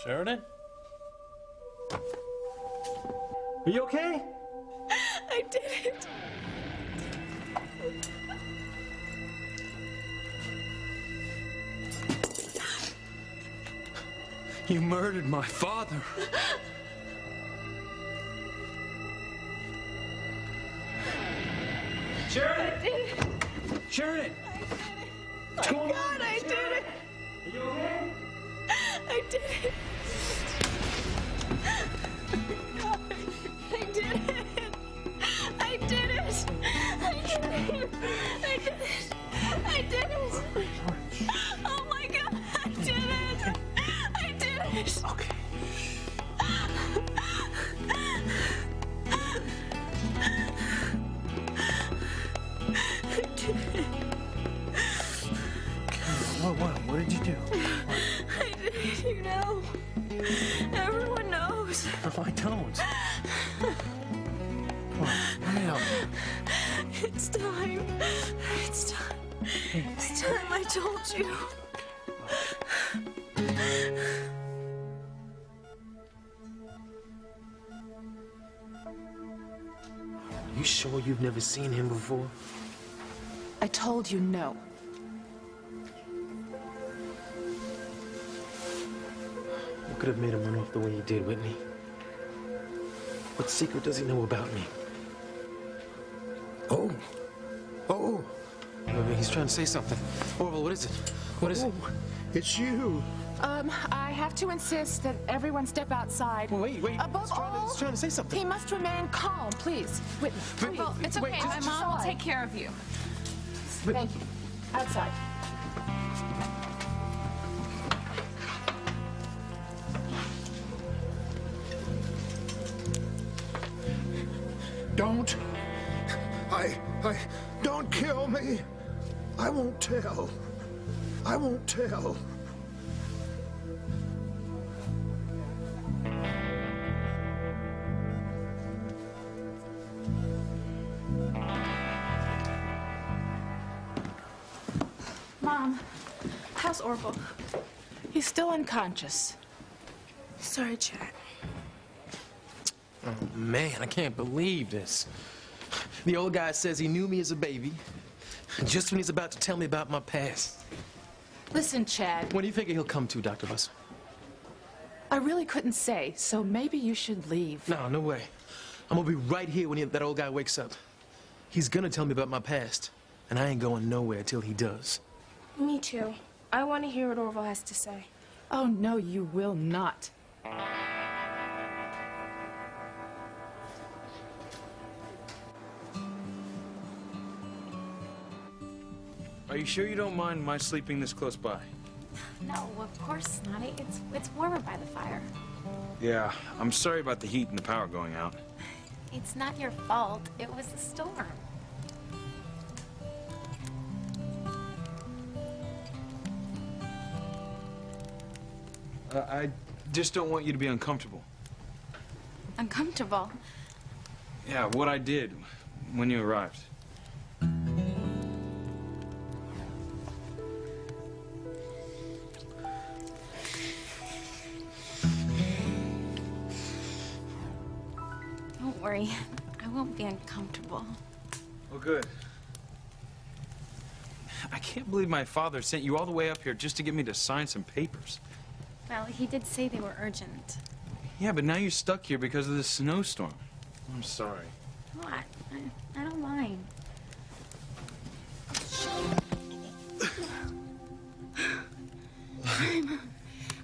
Sheridan? Are you okay? I did it. You murdered my father. Sheridan! I did it. Sheridan! My God, I did it. Are you okay? I did it. I did it. I did it. I did it. I did it. I did it. Oh my God, I did it. I did it. Okay. What did you do? I did it, you know. Everyone knows. No, I don't. Come on, let me help you. It's time. It's time. It's time I told you. You sure you've never seen him before? I told you no. What could have made him run off the way he did, Whitney? What secret does he know about me? Oh. He's trying to say something. Orville, what is it? What is it? It's you. I have to insist that everyone step outside. Well, wait. Above all, He's trying to say something. he must remain calm, please. Whitney, please. Well, it's okay. Wait, My just mom will take care of you. Thank you. Outside. Don't. Don't kill me. I won't tell. I won't tell. Mom, how's Orville? He's still unconscious. Sorry, Chad. Oh, man, I can't believe this. The old guy says he knew me as a baby, just when he's about to tell me about my past. Listen, Chad, When do you figure he'll come to, Dr. Russell? I really couldn't say, so maybe you should leave. No way. I'm gonna be right here when that old guy wakes up. He's gonna tell me about my past, and I ain't going nowhere till he does. Me too. I want to hear what Orville has to say. Oh, no, you will not. Are you sure you don't mind my sleeping this close by? No, of course not. It's warmer by the fire. Yeah, I'm sorry about the heat and the power going out. It's not your fault. It was the storm. I just don't want you to be uncomfortable. Uncomfortable. Yeah, what I did when you arrived. Don't worry. I won't be uncomfortable. Well, good. I can't believe my father sent you all the way up here just to get me to sign some papers. Well, he did say they were urgent. Yeah, but now you're stuck here because of this snowstorm. I'm sorry. What? I don't mind.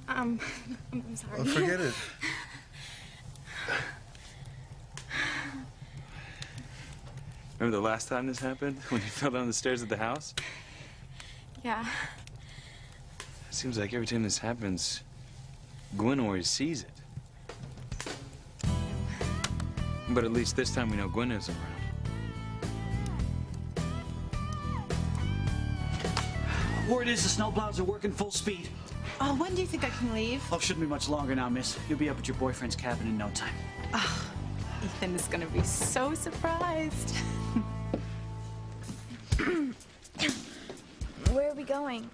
I'm sorry. Forget it. Remember the last time this happened? When you fell down the stairs of the house? Yeah. It seems like every time this happens, Gwen always sees it. But at least this time we know Gwen isn't around. Word is the snowplows are working full speed. When do you think I can leave? Oh, shouldn't be much longer now, miss. You'll be up at your boyfriend's cabin in no time. Ethan is gonna be so surprised. Where are we going?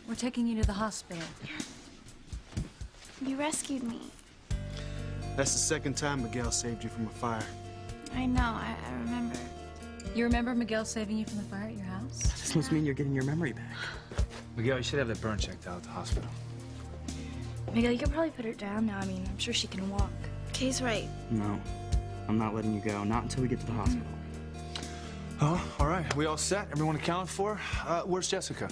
We're taking you to the hospital. You rescued me. That's the second time Miguel saved you from a fire. I know, I remember. You remember Miguel saving you from the fire at your house? This must mean you're getting your memory back. Miguel, you should have that burn checked out at the hospital. Miguel, you could probably put her down now. I mean, I'm sure she can walk. Kay's right. No, I'm not letting you go. Not until we get to the hospital. Oh, all right. We all set? Everyone accounted for? Where's Jessica?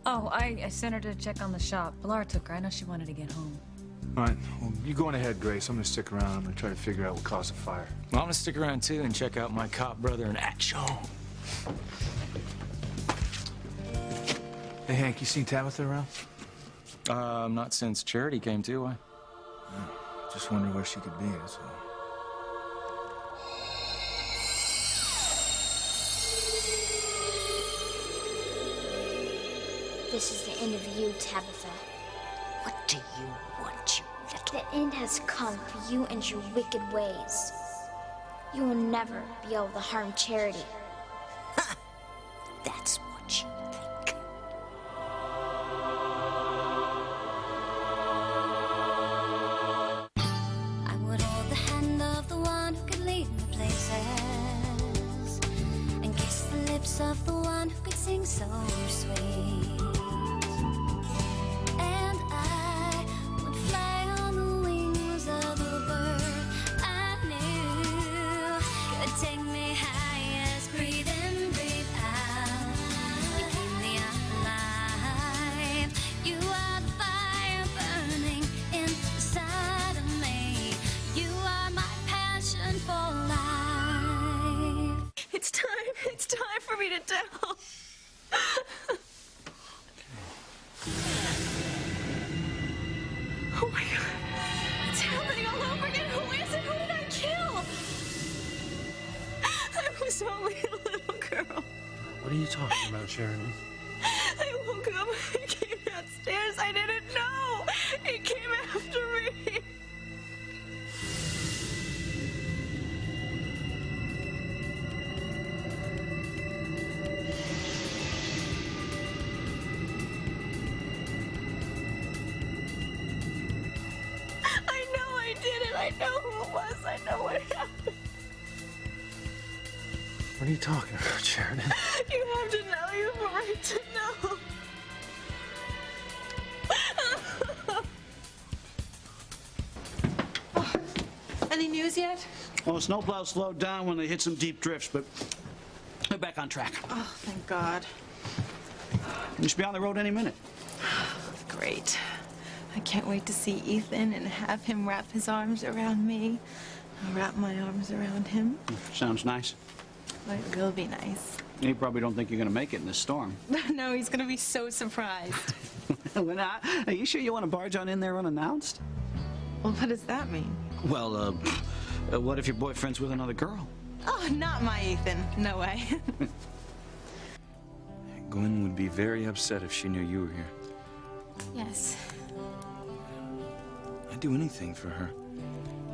Oh, I sent her to check on the shop. Laura took her. I know she wanted to get home. All right. Well, you go on ahead, Grace. I'm gonna stick around. I'm gonna try to figure out what caused the fire. Well, I'm gonna stick around too and check out my cop brother in action. Hey, Hank, you seen Tabitha around? Not since Charity came too. Why? Just wonder where she could be, that's all. This is the end of you, Tabitha. What do you want, you little... The end has come for you and your wicked ways. You will never be able to harm Charity. Ha! That's what you think. I would hold the hand of the one who could lead me places, and kiss the lips of the one who could sing so sweet. And I would fly on the wings of a bird I knew could take me high as breathe in, breathe out. You keep me alive. You are the fire burning inside of me. You are my passion for life. It's time for me to tell. Oh my God, it's happening all over again. Who is it? Who did I kill? I was only a little girl. What are you talking about, Sheridan? I woke up, it came downstairs. I didn't know. It came after me. I know I did it. I know who it was. I know what happened. What are you talking about, Sheridan? You have to know. You have a right to know. Any news yet? Well, the snowplow slowed down when they hit some deep drifts, but they're back on track. Oh, thank God. You should be on the road any minute. Great. I can't wait to see Ethan and have him wrap his arms around me. I'll wrap my arms around him. Sounds nice. But it will be nice. You probably don't think you're going to make it in this storm. No, he's going to be so surprised. Well, now, are you sure you want to barge on in there unannounced? Well, what does that mean? Well, what if your boyfriend's with another girl? Oh, not my Ethan. No way. Gwen would be very upset if she knew you were here. Yes. I'd do anything for her.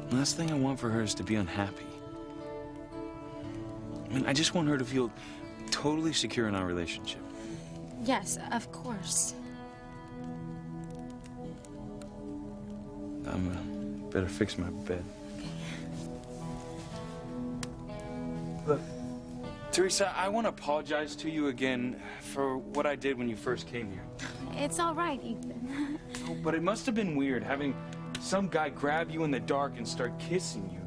The last thing I want for her is to be unhappy. I mean, I just want her to feel totally secure in our relationship. Yes, of course. Better fix my bed. Look, Teresa, I want to apologize to you again for what I did when you first came here. It's all right, Ethan. Oh, but it must have been weird having some guy grab you in the dark and start kissing you.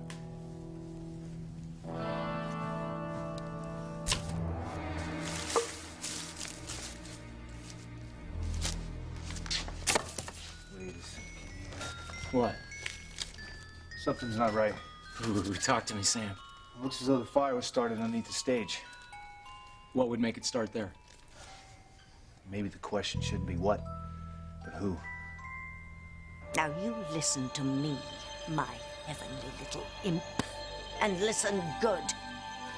Wait a second. What? Something's not right. Ooh, talk to me, Sam. It looks as though the fire was started underneath the stage. What would make it start there? Maybe the question shouldn't be what, but who. Now you listen to me, my heavenly little imp, and listen good.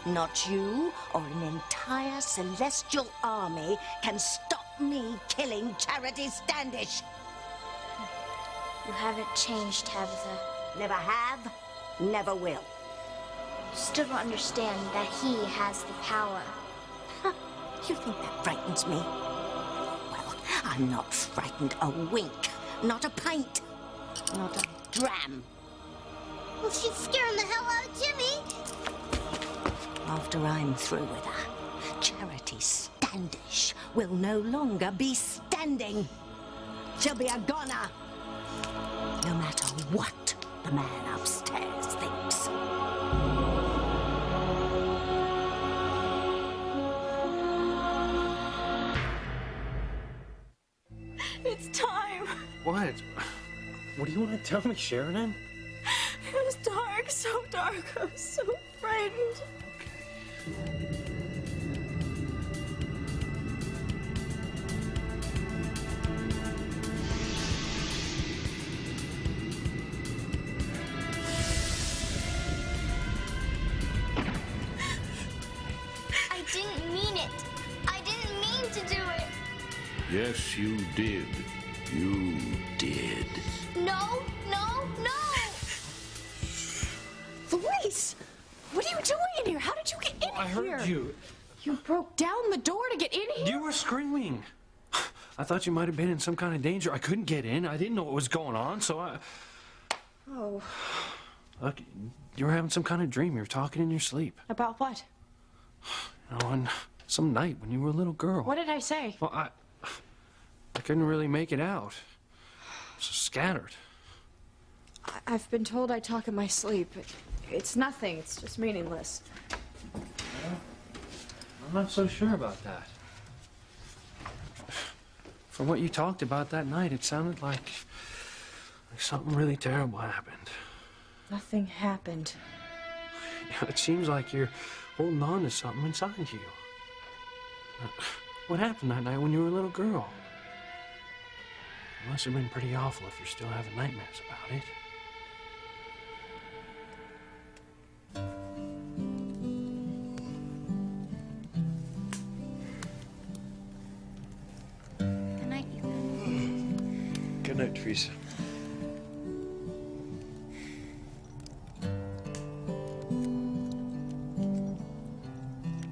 Not you or an entire celestial army can stop me killing Charity Standish. You haven't changed, Tabitha. Never have, never will. You still don't understand that he has the power. You think that frightens me? Well, I'm not frightened a wink, not a pint. Not a dram. Well, she's scaring the hell out of Jimmy. After I'm through with her, Charity Standish will no longer be standing. She'll be a goner. No matter what the man upstairs thinks. It's time. What? What do you want to tell me, Sheridan? It was dark, so dark. I was so frightened. I didn't mean it. I didn't mean to do it. Yes, you did. You did. No, no, no. Luis! What are you doing in here? How did you get in I here? heard you. You broke down the door to get in here? You were screaming. I thought you might have been in some kind of danger. I couldn't get in. I didn't know what was going on, so I... Oh. Look, you were having some kind of dream. You were talking in your sleep. About what? You know, on some night when you were a little girl. What did I say? Well, I couldn't really make it out. So scattered. I've been told I talk in my sleep. It's nothing. It's just meaningless. I'm not so sure about that. From what you talked about that night, it sounded like something really terrible happened. Nothing happened. It seems like you're holding on to something inside you. What happened that night when you were a little girl? It must have been pretty awful if you're still having nightmares about it. Good night, Ethan. Good night, Teresa.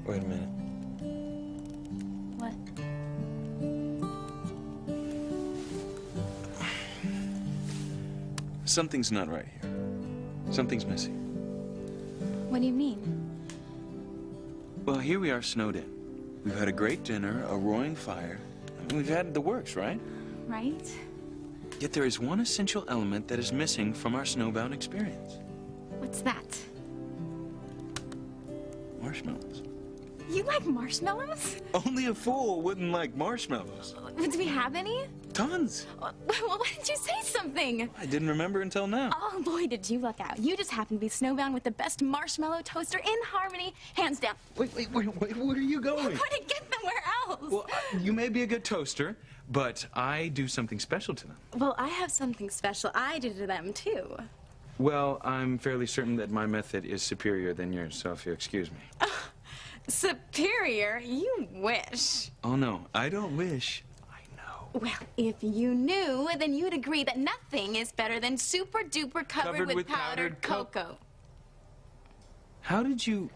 Wait a minute. What? Something's not right here. Something's missing. What do you mean? Well, here we are snowed in. We've had a great dinner, a roaring fire. I mean, we've had the works, right? Right? Yet there is one essential element that is missing from our snowbound experience. What's that? Marshmallows. You like marshmallows? Only a fool wouldn't like marshmallows. Do we have any? Tons. Well, why didn't you say something? I didn't remember until now. Oh, boy, did you luck out. You just happen to be snowbound with the best marshmallow toaster in Harmony, hands down. Wait, where are you going? We're going to get them where else? Well, you may be a good toaster, but I do something special to them. Well, I have something special I do to them, too. Well, I'm fairly certain that my method is superior than yours, so if you excuse me. Superior? You wish. Oh, no, I don't wish. Well, if you knew, then you'd agree that nothing is better than super-duper covered with powdered cocoa. How did you...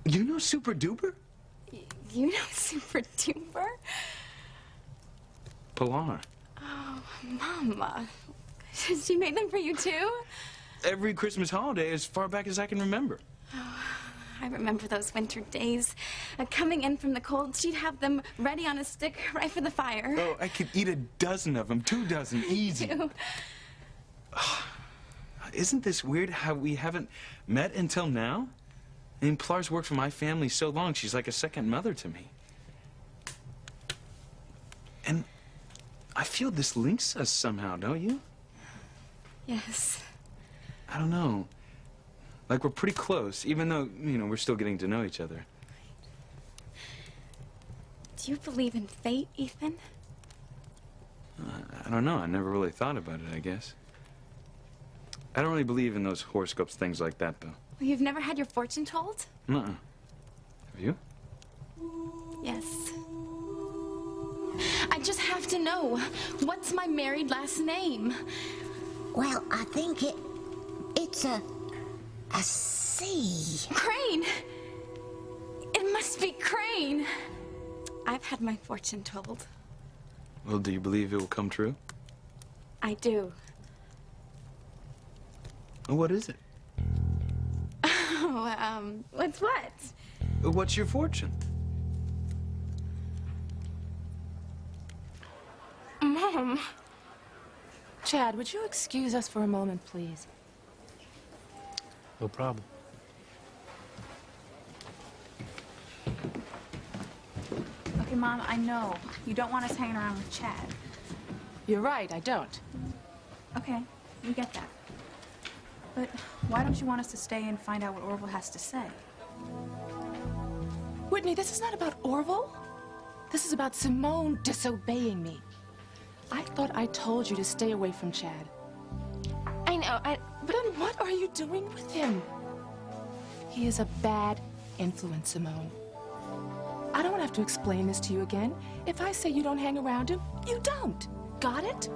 You know Super Duper? You know super-duper? Pilar. Oh, Mama. She made them for you, too? Every Christmas holiday as far back as I can remember. I remember those winter days. Coming in from the cold, she'd have them ready on a stick right for the fire. Oh, I could eat a dozen of them, 2 dozen, easy. Isn't this weird how we haven't met until now? I mean, Pilar's worked for my family so long, she's like a second mother to me. And I feel this links us somehow, don't you? Yes. I don't know. Like we're pretty close, even though, you know, we're still getting to know each other. Do you believe in fate, Ethan? I don't know. I never really thought about it, I guess. I don't really believe in those horoscopes, things like that, though. Well, you've never had your fortune told? Nuh-uh. Have you? Yes. I just have to know, what's my married last name? Well, I think it's a C. Crane! It must be Crane. I've had my fortune told. Well, do you believe it will come true? I do. What is it? Oh, What's what? What's your fortune? Mom! Chad, would you excuse us for a moment, please? No problem. Okay, Mom, I know. You don't want us hanging around with Chad. You're right, I don't. Okay, we get that. But why don't you want us to stay and find out what Orville has to say? Whitney, this is not about Orville. This is about Simone disobeying me. I thought I told you to stay away from Chad. I know, But then what are you doing with him? He is a bad influence, Simone. I don't have to explain this to you again. If I say you don't hang around him, you don't. Got it?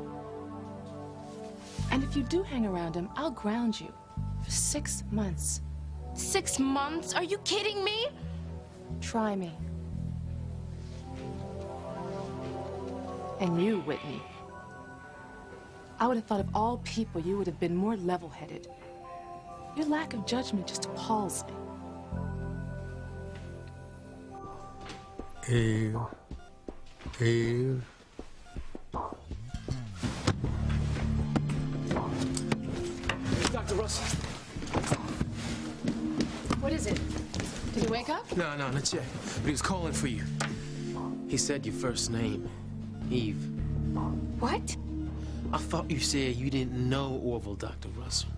And if you do hang around him, I'll ground you for 6 months. 6 months? Are you kidding me? Try me. And you, Whitney. I would have thought of all people you would have been more level-headed. Your lack of judgment just appalls me. Eve. Eve. Dr. Russell. What is it? Did he wake up? No, not yet. But he was calling for you. He said your first name, Eve. What? I thought you said you didn't know Orville, Dr. Russell.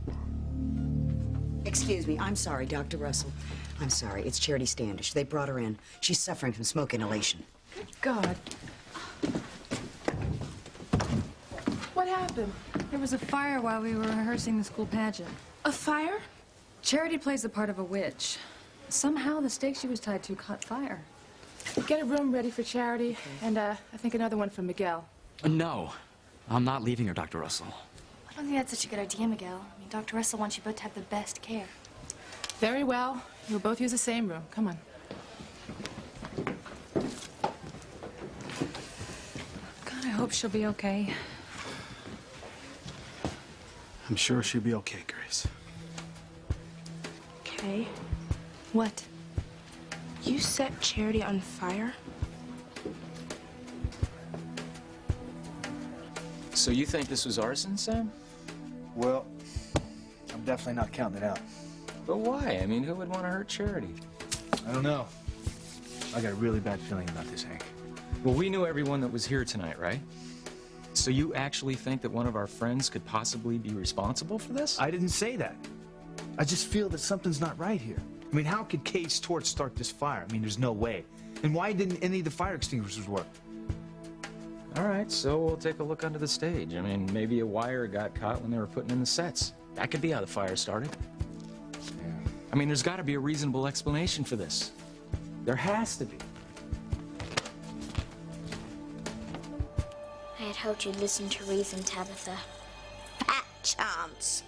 Excuse me, I'm sorry, Dr. Russell. I'm sorry, it's Charity Standish. They brought her in. She's suffering from smoke inhalation. Good God. What happened? There was a fire while we were rehearsing the school pageant. A fire? Charity plays the part of a witch. Somehow the stake she was tied to caught fire. Get a room ready for Charity, and I think another one for Miguel. No, I'm not leaving her, Dr. Russell. I don't think that's such a good idea, Miguel. I mean, Dr. Russell wants you both to have the best care. Very well. You'll both use the same room. Come on. God, I hope she'll be okay. I'm sure she'll be okay, Grace. Okay. What? You set Charity on fire? So you think this was arson, Sam? Well, I'm definitely not counting it out. But why? I mean, who would want to hurt Charity? I don't know. I got a really bad feeling about this, Hank. Well, we knew everyone that was here tonight, right? So you actually think that one of our friends could possibly be responsible for this? I didn't say that. I just feel that something's not right here. I mean, how could Kay's torch start this fire? I mean, there's no way. And why didn't any of the fire extinguishers work? All right, so we'll take a look under the stage. I mean, maybe a wire got caught when they were putting in the sets. That could be how the fire started. Yeah. I mean, there's got to be a reasonable explanation for this. There has to be. I had hoped you'd listen to reason, Tabitha. Fat chance.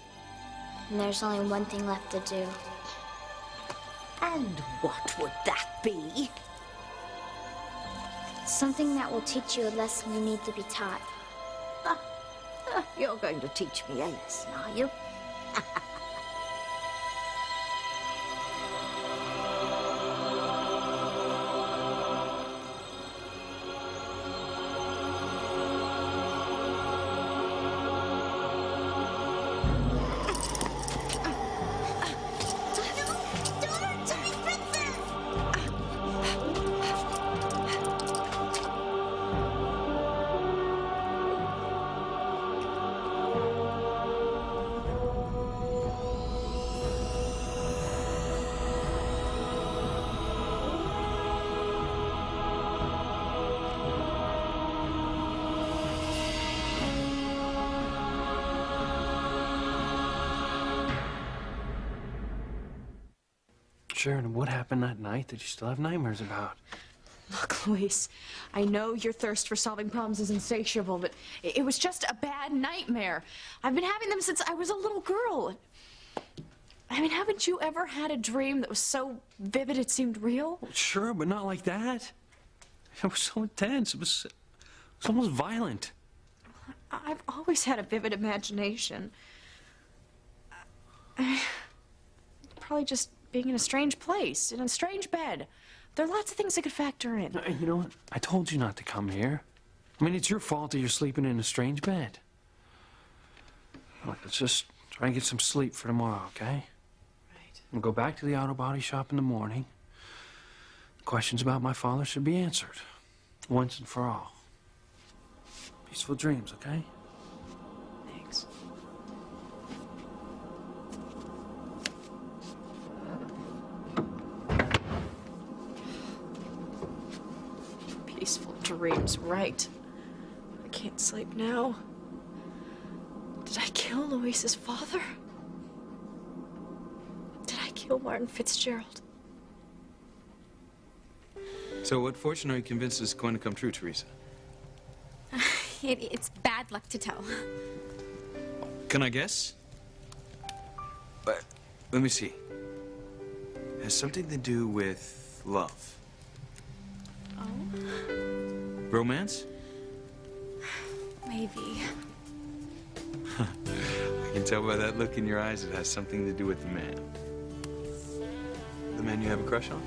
And there's only one thing left to do. And what would that be? Something that will teach you a lesson you need to be taught. You're going to teach me a lesson, are you? Sharon, what happened that night that you still have nightmares about? Look, Luis, I know your thirst for solving problems is insatiable, but it was just a bad nightmare. I've been having them since I was a little girl. I mean, haven't you ever had a dream that was so vivid it seemed real? Well, sure, but not like that. It was so intense. It was almost violent. I've always always had a vivid imagination. Probably just being in a strange place, in a strange bed. There are lots of things that could factor in. You know what? I told you not to come here. I mean, it's your fault that you're sleeping in a strange bed. Look, let's just try and get some sleep for tomorrow, okay? Right. We'll go back to the auto body shop in the morning. Questions about my father should be answered, once and for all. Peaceful dreams, okay? Thanks. Peaceful dreams, right. I can't sleep now. Did I kill Louise's father? Did I kill Martin Fitzgerald? So what fortune are you convinced is going to come true, Teresa? It's bad luck to tell. Can I guess? But let me see. It has something to do with love. Oh? Romance? Maybe. I can tell by that look in your eyes it has something to do with the man. The man you have a crush on?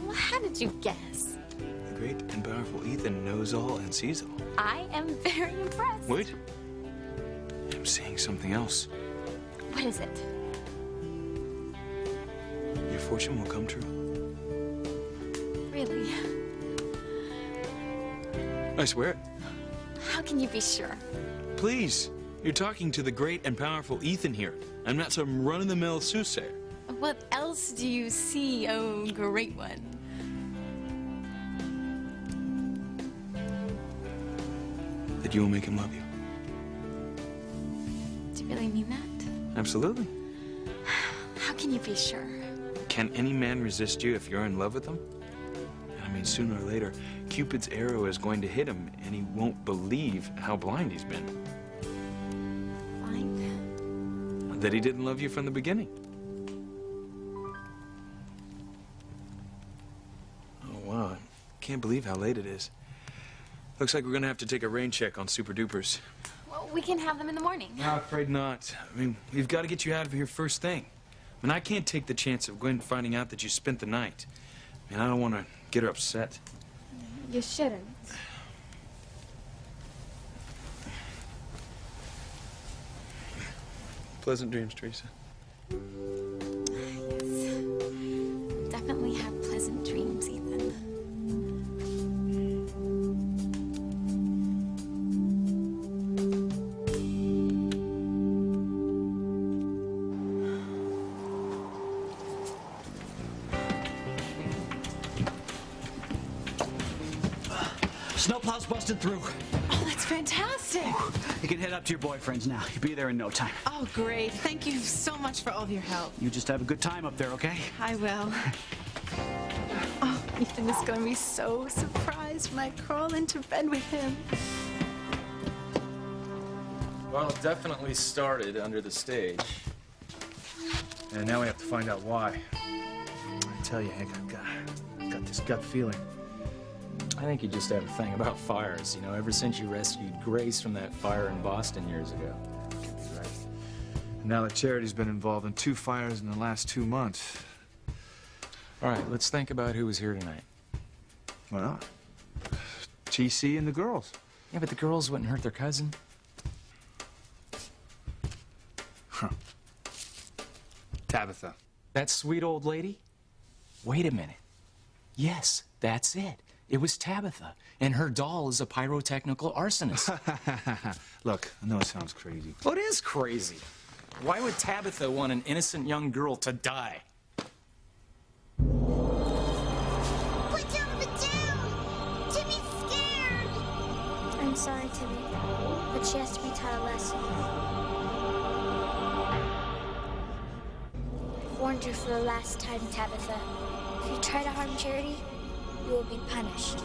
Well, how did you guess? The great and powerful Ethan knows all and sees all. I am very impressed. Wait. I'm seeing something else. What is it? Your fortune will come true. Really? I swear it. How can you be sure? Please. You're talking to the great and powerful Ethan here. I'm not some run-of-the-mill soothsayer. What else do you see, oh great one? That you will make him love you. Do you really mean that? Absolutely. How can you be sure? Can any man resist you if you're in love with him? I mean, sooner or later, Cupid's arrow is going to hit him, and he won't believe how blind he's been. Blind? That he didn't love you from the beginning. Oh, wow. I can't believe how late it is. Looks like we're gonna have to take a rain check on Super Dupers. Well, we can have them in the morning. I'm afraid not. I mean, we've got to get you out of here first thing. I mean, I can't take the chance of Gwen finding out that you spent the night. I mean, I don't want to get her upset. You shouldn't. Pleasant dreams, Teresa. Yes. Definitely have pleasant dreams, Ethan. Snowplow's busted through. Oh, that's fantastic. You can head up to your boyfriend's now. You'll be there in no time. Oh, great. Thank you so much for all of your help. You just have a good time up there, okay? I will. Oh, Ethan is going to be so surprised when I crawl into bed with him. Well, it definitely started under the stage. And now we have to find out why. I tell you, Hank, I've got this gut feeling. I think you just have a thing about fires, you know, ever since you rescued Grace from that fire in Boston years ago. Right. And now that Charity's been involved in 2 fires in the last 2 months. All right, let's think about who was here tonight. Well, TC and the girls. Yeah, but the girls wouldn't hurt their cousin. Huh. Tabitha. That sweet old lady? Wait a minute. Yes, that's it. It was Tabitha, and her doll is a pyrotechnical arsonist. Look, I know it sounds crazy. Well, it is crazy. Why would Tabitha want an innocent young girl to die? Put Tabitha down! Timmy's scared! I'm sorry, Timmy, but she has to be taught a lesson. I've warned you for the last time, Tabitha. If you try to harm Charity, you will be punished.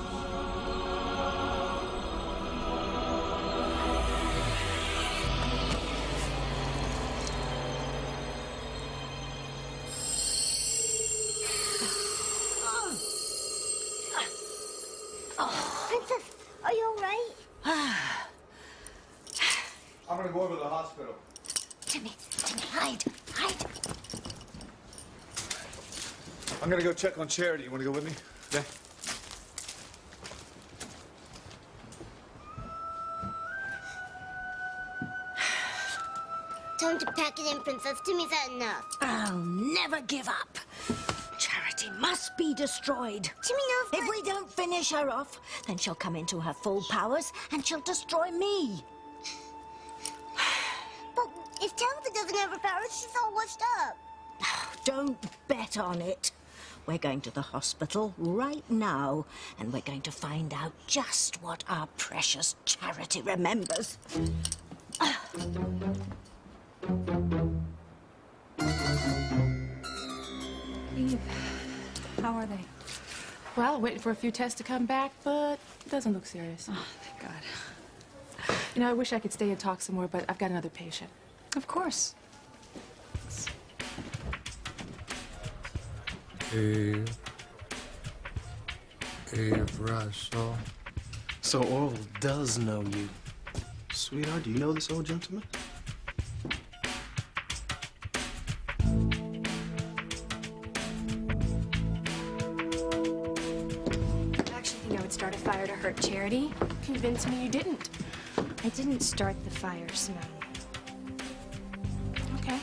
Princess, are you all right? I'm gonna go over to the hospital. Timmy, hide. I'm gonna go check on Charity. You wanna go with me? Yeah. Time to pack it in, Princess. Timmy's had enough. I'll never give up. Charity must be destroyed. Timmy knows If we don't finish her off, then she'll come into her full powers and she'll destroy me. But if Tabitha doesn't have her powers, she's all washed up. Don't bet on it. We're going to the hospital right now, and we're going to find out just what our precious Charity remembers. Eve, how are they? Well, waiting for a few tests to come back, but it doesn't look serious. Oh, thank God. You know, I wish I could stay and talk some more, but I've got another patient. Of course. Eve Russell. So Oral does know you. Sweetheart, do you know this old gentleman? I actually think I would start a fire to hurt Charity. Convince me you didn't. I didn't start the fire, Simone. Okay.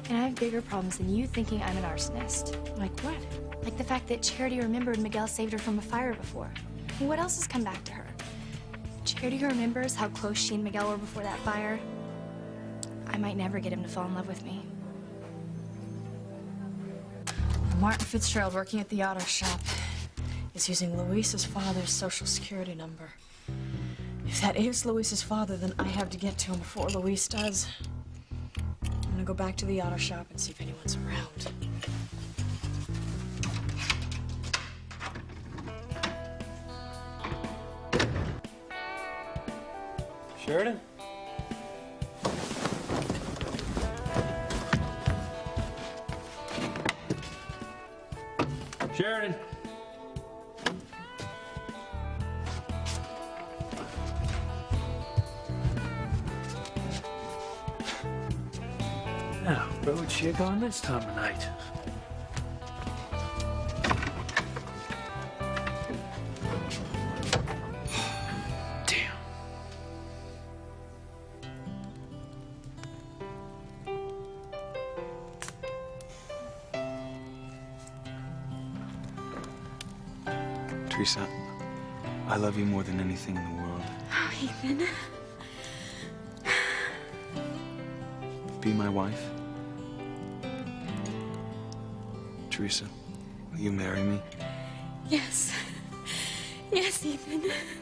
And I have bigger problems than you thinking I'm an arsonist. Like what? Like the fact that Charity remembered Miguel saved her from a fire before. And what else has come back to her? Charity remembers how close she and Miguel were before that fire. I might never get him to fall in love with me. Martin Fitzgerald, working at the auto shop, is using Luis's father's social security number. If that is Luis's father, then I have to get to him before Luis does. I'm gonna go back to the auto shop and see if anyone's around. Sheridan? Sheridan? Now, where would she have gone this time of night? Damn. Teresa, I love you more than anything in the world. Oh, Ethan. Be my wife. Teresa, will you marry me? Yes. Yes, Ethan.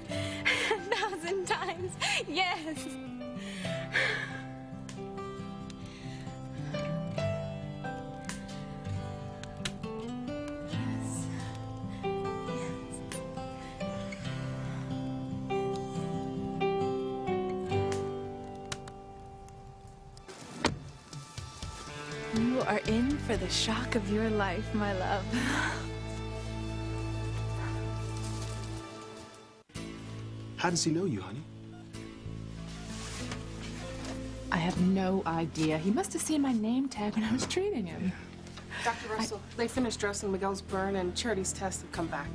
1,000 times. Yes. You are in for the shock of your life, my love. How does he know you, honey? I have no idea. He must have seen my name tag when I was treating him. Dr. Russell, they finished dressing Miguel's burn and Charity's tests have come back.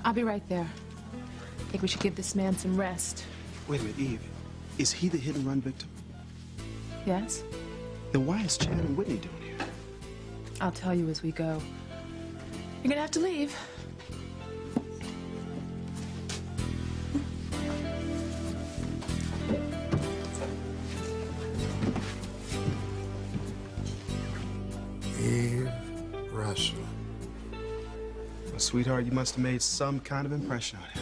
I'll be right there. I think we should give this man some rest. Wait a minute, Eve. Is he the hit and run victim? Yes? Then why is Chad and Whitney doing here? I'll tell you as we go. You're gonna have to leave. Eve Russell. Well, sweetheart, you must have made some kind of impression on him.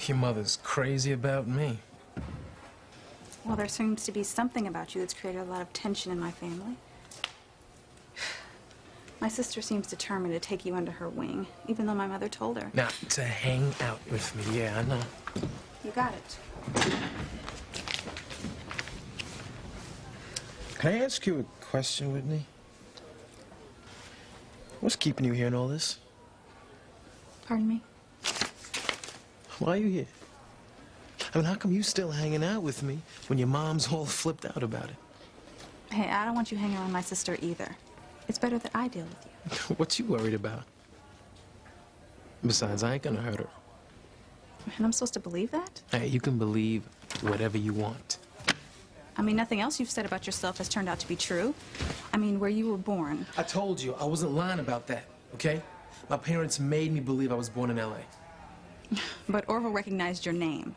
Your mother's crazy about me. Well, there seems to be something about you that's created a lot of tension in my family. My sister seems determined to take you under her wing, even though my mother told her. Now, to hang out with me, yeah, I know. You got it. Can I ask you a question, Whitney? What's keeping you hearing all this? Pardon me? Why are you here? I mean, how come you still hanging out with me when your mom's all flipped out about it? Hey, I don't want you hanging around my sister either. It's better that I deal with you. What you worried about? Besides, I ain't gonna hurt her. And I'm supposed to believe that? Hey, you can believe whatever you want. I mean, nothing else you've said about yourself has turned out to be true. I mean, where you were born. I told you, I wasn't lying about that, okay? My parents made me believe I was born in L.A. But Orville recognized your name.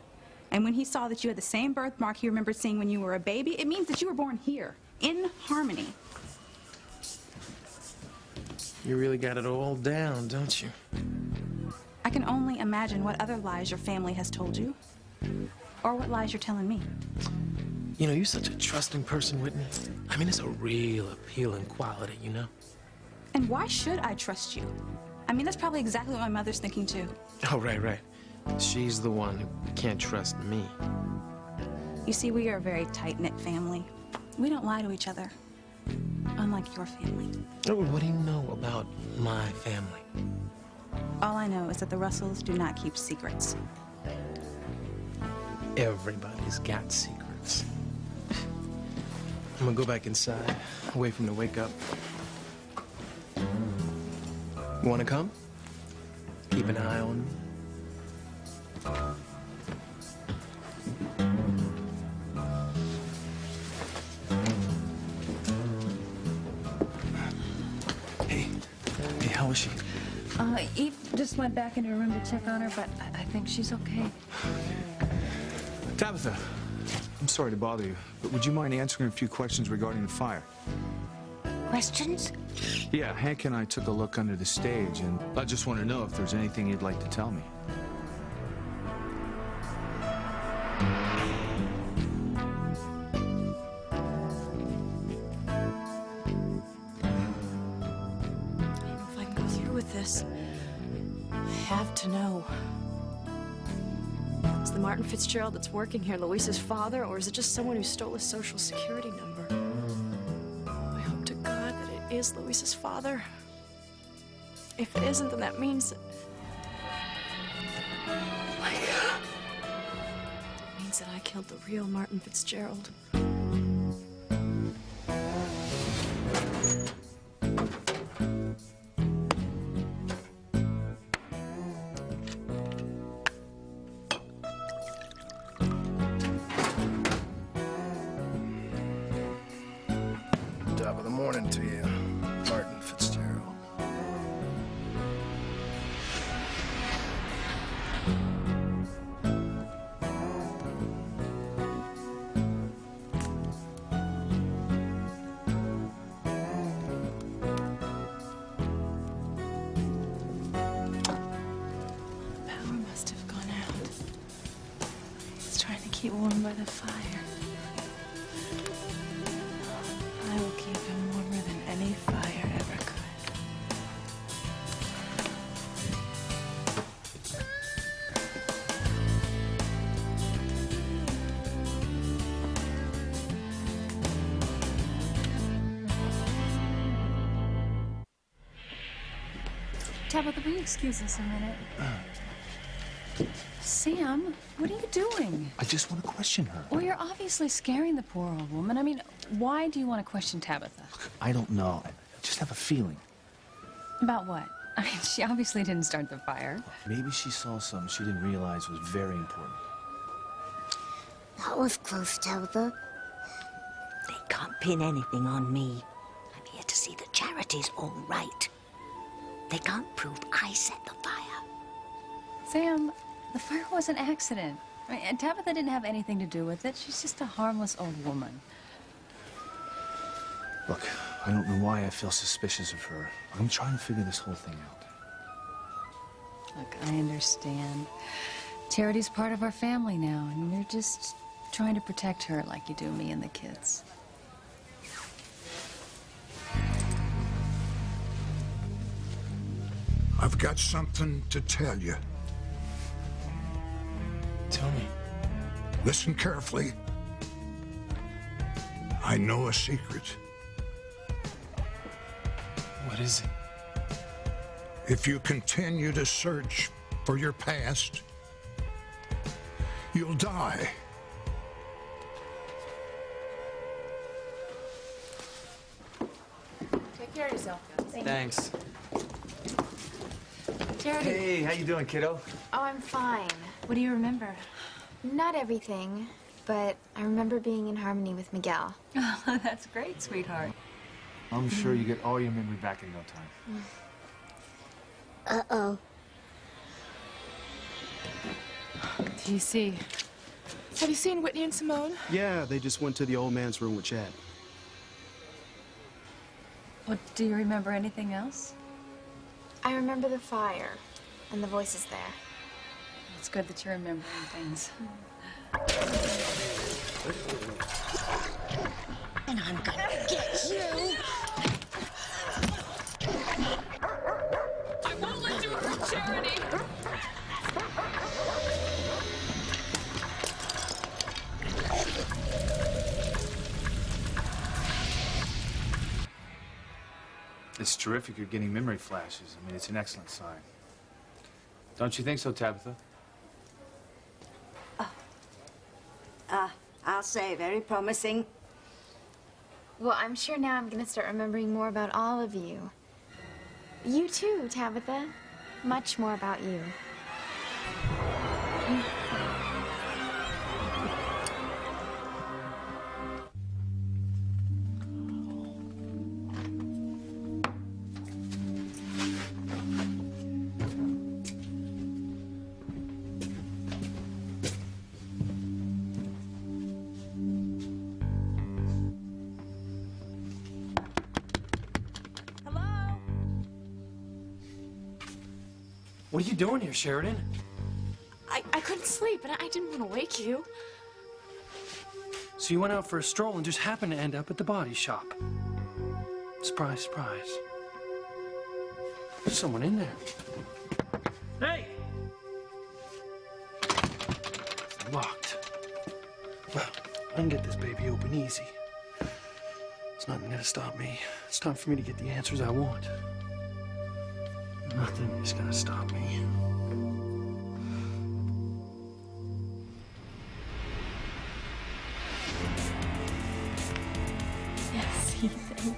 And when he saw that you had the same birthmark he remembered seeing when you were a baby, it means that you were born here, in Harmony. You really got it all down, don't you? I can only imagine what other lies your family has told you. Or what lies you're telling me. You know, you're such a trusting person, Whitney. I mean, it's a real appealing quality, you know? And why should I trust you? I mean, that's probably exactly what my mother's thinking, too. Oh, right. She's the one who can't trust me. You see, we are a very tight-knit family. We don't lie to each other. Unlike your family. Oh, what do you know about my family? All I know is that the Russells do not keep secrets. Everybody's got secrets. I'm gonna go back inside, wait for him to wake up. You wanna come? Keep an eye on me. Hey, how is she? Eve just went back into her room to check on her, but I think she's okay. Tabitha, I'm sorry to bother you, but would you mind answering a few questions regarding the fire? Questions? Yeah, Hank and I took a look under the stage, and I just want to know if there's anything you'd like to tell me. If I can go through with this, I have to know. Is the Martin Fitzgerald that's working here Luis's father, or is it just someone who stole his social security number? I hope to God that it is Luis's father. If it isn't, then that means that... Oh my God. It means that I killed the real Martin Fitzgerald. Top of the morning to you, Martin Fitzgerald. Power must have gone out. He's trying to keep warm by the fire. I will keep him warmer than any fire ever could. Tabitha, will you excuse us a minute? Sam, what are you doing? I just want to question her. Well, you're obviously scaring the poor old woman. I mean, why do you want to question Tabitha? I don't know. I just have a feeling. About what? I mean, she obviously didn't start the fire. Maybe she saw something she didn't realize was very important. That was close, Tabitha. They can't pin anything on me. I'm here to see that Charity's all right. They can't prove I set the fire. Sam, the fire was an accident. I mean, and Tabitha didn't have anything to do with it. She's just a harmless old woman. Look, I don't know why I feel suspicious of her. I'm trying to figure this whole thing out. Look, I understand. Charity's part of our family now, and you're just trying to protect her like you do me and the kids. I've got something to tell you. Tell me. Listen carefully. I know a secret. What is it? If you continue to search for your past, you'll die. Take care of yourself. Thanks. Charity. Hey, how you doing, kiddo? Oh, I'm fine. What do you remember? Not everything, but I remember being in harmony with Miguel. Oh, that's great, sweetheart. I'm sure you get all your memory back in no time. Uh-oh. Do you see? Have you seen Whitney and Simone? Yeah, they just went to the old man's room with Chad. Well, do you remember anything else? I remember the fire and the voices there. It's good that you're remembering things. And I'm gonna get you. I won't let you hurt Charity. It's terrific you're getting memory flashes. I mean, it's an excellent sign. Don't you think so, Tabitha? I'll say, very promising. Well, I'm sure now I'm gonna start remembering more about all of you. You too, Tabitha. Much more about you. What are you doing here, Sheridan? I couldn't sleep, and I didn't want to wake you. So you went out for a stroll and just happened to end up at the body shop. Surprise, surprise. There's someone in there. Hey! It's locked. Well, I can get this baby open easy. It's nothing gonna stop me. It's time for me to get the answers I want. Nothing is gonna stop me. Yes, Ethan.